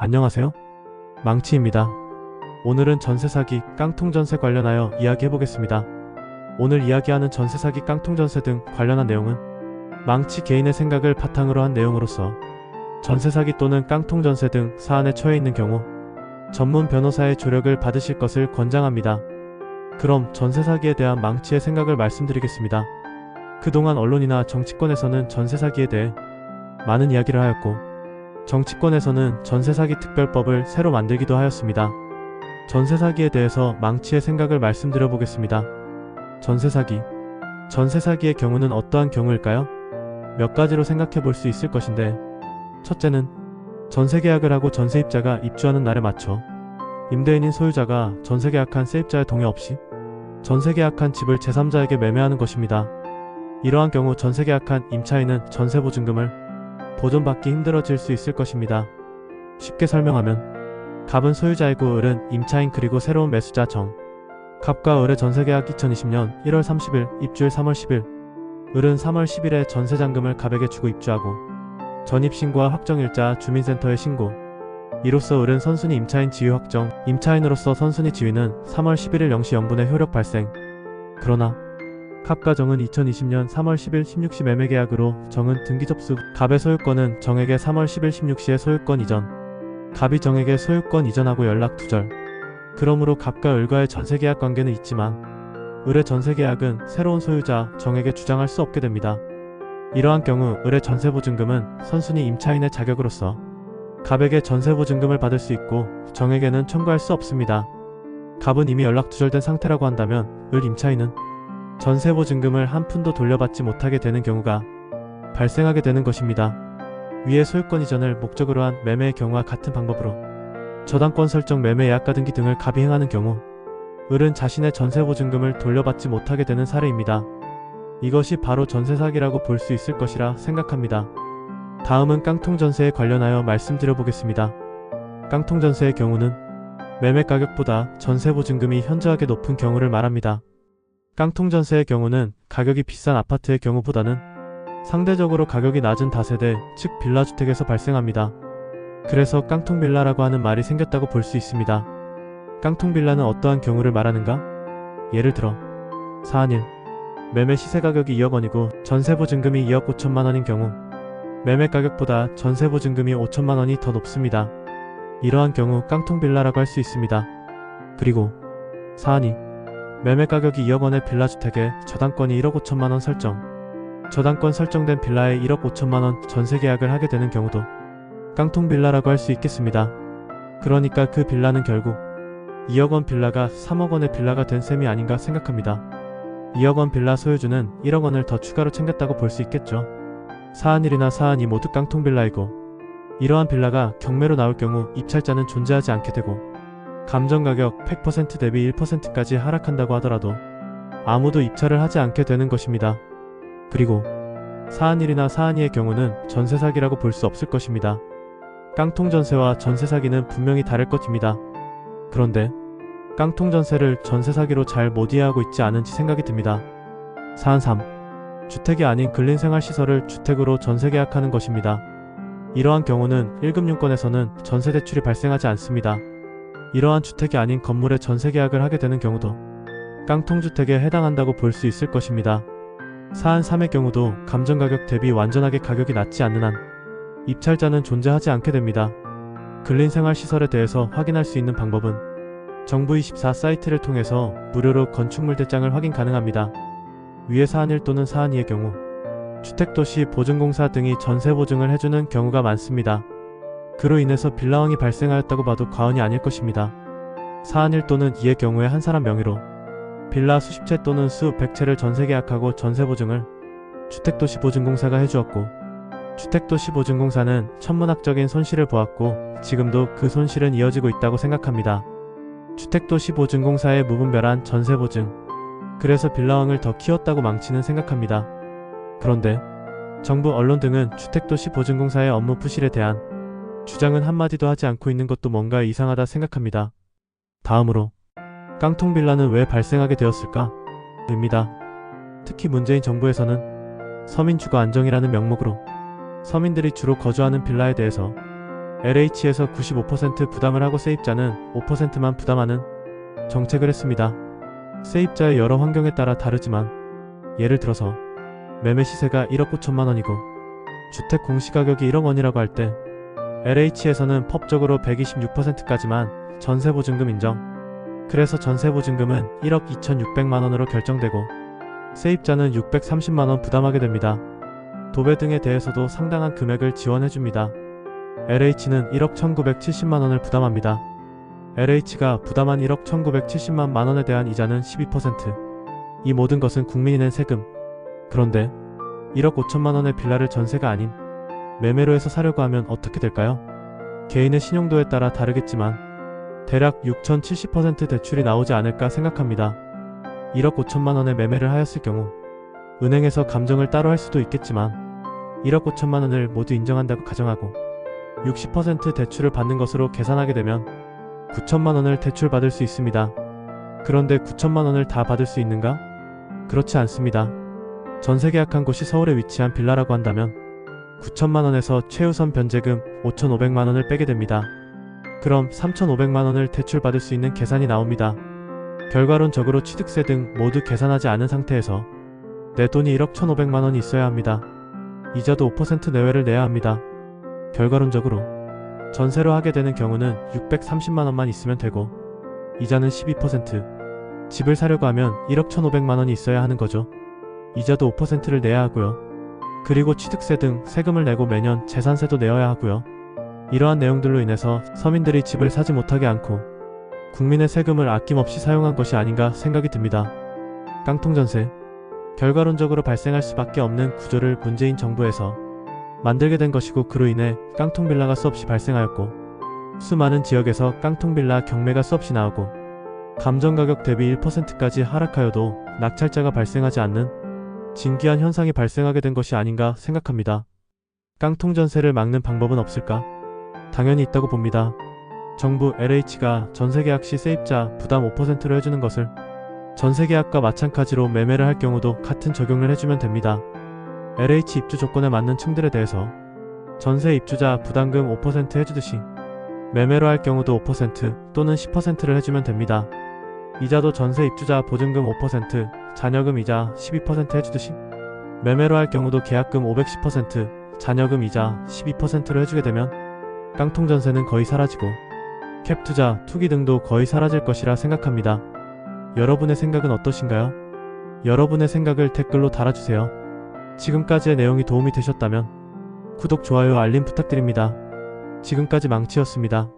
안녕하세요. 망치입니다. 오늘은 전세 사기, 깡통 전세 관련하여 이야기해보겠습니다. 오늘 이야기하는 전세 사기, 깡통 전세 등 관련한 내용은 망치 개인의 생각을 바탕으로 한 내용으로서 전세 사기 또는 깡통 전세 등 사안에 처해 있는 경우 전문 변호사의 조력을 받으실 것을 권장합니다. 그럼 전세 사기에 대한 망치의 생각을 말씀드리겠습니다. 그동안 언론이나 정치권에서는 전세 사기에 대해 많은 이야기를 하였고 정치권에서는 전세사기 특별법을 새로 만들기도 하였습니다. 전세사기에 대해서 망치의 생각을 말씀드려 보겠습니다. 전세사기. 전세사기의 경우는 어떠한 경우일까요? 몇 가지로 생각해 볼 수 있을 것인데, 첫째는 전세계약을 하고 전세입자가 입주하는 날에 맞춰 임대인인 소유자가 전세계약한 세입자의 동의 없이 전세계약한 집을 제3자에게 매매하는 것입니다. 이러한 경우 전세계약한 임차인은 전세보증금을 보존받기 힘들어질 수 있을 것입니다. 쉽게 설명하면 갑은 소유자이고 을은 임차인 그리고 새로운 매수자 정. 갑과 을의 전세계약 2020년 1월 30일, 입주일 3월 10일. 을은 3월 10일에 전세잔금을 갑에게 주고 입주하고 전입신고와 확정일자 주민센터에 신고. 이로써 을은 선순위 임차인 지위 확정, 임차인으로서 선순위 지위는 3월 11일 0시 0분에 효력 발생. 그러나 갑과 정은 2020년 3월 10일 16시 매매계약으로 정은 등기 접수, 갑의 소유권은 정에게 3월 10일 16시에 소유권 이전, 갑이 정에게 소유권 이전하고 연락 두절. 그러므로 갑과 을과의 전세계약 관계는 있지만 을의 전세계약은 새로운 소유자 정에게 주장할 수 없게 됩니다. 이러한 경우 을의 전세보증금은 선순위 임차인의 자격으로서 갑에게 전세보증금을 받을 수 있고 정에게는 청구할 수 없습니다. 갑은 이미 연락 두절된 상태라고 한다면 을 임차인은 전세보증금을 한 푼도 돌려받지 못하게 되는 경우가 발생하게 되는 것입니다. 위의 소유권 이전을 목적으로 한 매매의 경우와 같은 방법으로 저당권 설정, 매매 예약가 등기 등을 갑이 행하는 경우 을은 자신의 전세보증금을 돌려받지 못하게 되는 사례입니다. 이것이 바로 전세사기라고 볼 수 있을 것이라 생각합니다. 다음은 깡통전세에 관련하여 말씀드려 보겠습니다. 깡통전세의 경우는 매매가격보다 전세보증금이 현저하게 높은 경우를 말합니다. 깡통전세의 경우는 가격이 비싼 아파트의 경우보다는 상대적으로 가격이 낮은 다세대, 즉 빌라주택에서 발생합니다. 그래서 깡통빌라라고 하는 말이 생겼다고 볼 수 있습니다. 깡통빌라는 어떠한 경우를 말하는가? 예를 들어 사안 1. 매매 시세가격이 2억 원이고 전세보증금이 2억 5천만 원인 경우 매매가격보다 전세보증금이 5천만 원이 더 높습니다. 이러한 경우 깡통빌라라고 할 수 있습니다. 그리고 사안 2. 매매가격이 2억 원의 빌라주택에 저당권이 1억 5천만 원 설정. 저당권 설정된 빌라에 1억 5천만 원 전세계약을 하게 되는 경우도 깡통빌라라고 할 수 있겠습니다. 그러니까 그 빌라는 결국 2억 원 빌라가 3억 원의 빌라가 된 셈이 아닌가 생각합니다. 2억 원 빌라 소유주는 1억 원을 더 추가로 챙겼다고 볼 수 있겠죠. 사안 1이나 사안 2 모두 깡통빌라이고 이러한 빌라가 경매로 나올 경우 입찰자는 존재하지 않게 되고 감정가격 100% 대비 1%까지 하락한다고 하더라도 아무도 입찰을 하지 않게 되는 것입니다. 그리고 사안 1이나 사안 2의 경우는 전세사기라고 볼 수 없을 것입니다. 깡통전세와 전세사기는 분명히 다를 것입니다. 그런데 깡통전세를 전세사기로 잘 못 이해하고 있지 않은지 생각이 듭니다. 사안 3. 주택이 아닌 근린생활시설을 주택으로 전세계약하는 것입니다. 이러한 경우는 1급 융권에서는 전세대출이 발생하지 않습니다. 이러한 주택이 아닌 건물에 전세계약을 하게 되는 경우도 깡통주택에 해당한다고 볼 수 있을 것입니다. 사안 3의 경우도 감정가격 대비 완전하게 가격이 낮지 않는 한 입찰자는 존재하지 않게 됩니다. 근린생활시설에 대해서 확인할 수 있는 방법은 정부24 사이트를 통해서 무료로 건축물 대장을 확인 가능합니다. 위의 사안 1 또는 사안 2의 경우 주택도시 보증공사 등이 전세보증을 해주는 경우가 많습니다. 그로 인해서 빌라왕이 발생하였다고 봐도 과언이 아닐 것입니다. 사안 1 또는 2의 경우에 한 사람 명의로 빌라 수십 채 또는 수백 채를 전세계약하고 전세보증을 주택도시보증공사가 해주었고 주택도시보증공사는 천문학적인 손실을 보았고 지금도 그 손실은 이어지고 있다고 생각합니다. 주택도시보증공사의 무분별한 전세보증, 그래서 빌라왕을 더 키웠다고 망치는 생각합니다. 그런데 정부, 언론 등은 주택도시보증공사의 업무 부실에 대한 주장은 한마디도 하지 않고 있는 것도 뭔가 이상하다 생각합니다. 다음으로 깡통빌라는 왜 발생하게 되었을까? 입니다. 특히 문재인 정부에서는 서민주거 안정이라는 명목으로 서민들이 주로 거주하는 빌라에 대해서 LH에서 95% 부담을 하고 세입자는 5%만 부담하는 정책을 했습니다. 세입자의 여러 환경에 따라 다르지만 예를 들어서 매매 시세가 1억 9천만 원이고 주택 공시가격이 1억 원이라고 할 때 LH에서는 법적으로 126%까지만 전세보증금 인정. 그래서 전세보증금은 1억 2,600만 원으로 결정되고 세입자는 630만 원 부담하게 됩니다. 도배 등에 대해서도 상당한 금액을 지원해줍니다. LH는 1억 1,970만 원을 부담합니다. LH가 부담한 1억 1,970만 원에 대한 이자는 12%. 이 모든 것은 국민이 낸 세금. 그런데 1억 5천만 원의 빌라를 전세가 아닌 매매로 해서 사려고 하면 어떻게 될까요? 개인의 신용도에 따라 다르겠지만 대략 6,070% 대출이 나오지 않을까 생각합니다. 1억 5천만 원의 매매를 하였을 경우 은행에서 감정을 따로 할 수도 있겠지만 1억 5천만 원을 모두 인정한다고 가정하고 60% 대출을 받는 것으로 계산하게 되면 9천만 원을 대출받을 수 있습니다. 그런데 9천만 원을 다 받을 수 있는가? 그렇지 않습니다. 전세 계약한 곳이 서울에 위치한 빌라라고 한다면 9천만 원에서 최우선 변제금 5,500만 원을 빼게 됩니다. 그럼 3,500만 원을 대출받을 수 있는 계산이 나옵니다. 결과론적으로 취득세 등 모두 계산하지 않은 상태에서 내 돈이 1억 1,500만 원이 있어야 합니다. 이자도 5% 내외를 내야 합니다. 결과론적으로 전세로 하게 되는 경우는 630만 원만 있으면 되고 이자는 12%. 집을 사려고 하면 1억 1,500만 원이 있어야 하는 거죠. 이자도 5%를 내야 하고요. 그리고 취득세 등 세금을 내고 매년 재산세도 내어야 하고요. 이러한 내용들로 인해서 서민들이 집을 사지 못하게 않고 국민의 세금을 아낌없이 사용한 것이 아닌가 생각이 듭니다. 깡통전세. 결과론적으로 발생할 수밖에 없는 구조를 문재인 정부에서 만들게 된 것이고 그로 인해 깡통빌라가 수없이 발생하였고 수많은 지역에서 깡통빌라 경매가 수없이 나오고 감정가격 대비 1%까지 하락하여도 낙찰자가 발생하지 않는 진기한 현상이 발생하게 된 것이 아닌가 생각합니다. 깡통전세를 막는 방법은 없을까? 당연히 있다고 봅니다. 정부 LH가 전세계약 시 세입자 부담 5%로 해주는 것을 전세계약과 마찬가지로 매매를 할 경우도 같은 적용을 해주면 됩니다. LH 입주 조건에 맞는 층들에 대해서 전세 입주자 부담금 5% 해주듯이 매매로 할 경우도 5% 또는 10%를 해주면 됩니다. 이자도 전세 입주자 보증금 5%, 잔여금 이자 12% 해주듯이 매매로 할 경우도 계약금 510%, 잔여금 이자 12%를 해주게 되면 깡통전세는 거의 사라지고 캡투자, 투기 등도 거의 사라질 것이라 생각합니다. 여러분의 생각은 어떠신가요? 여러분의 생각을 댓글로 달아주세요. 지금까지의 내용이 도움이 되셨다면 구독, 좋아요, 알림 부탁드립니다. 지금까지 망치였습니다.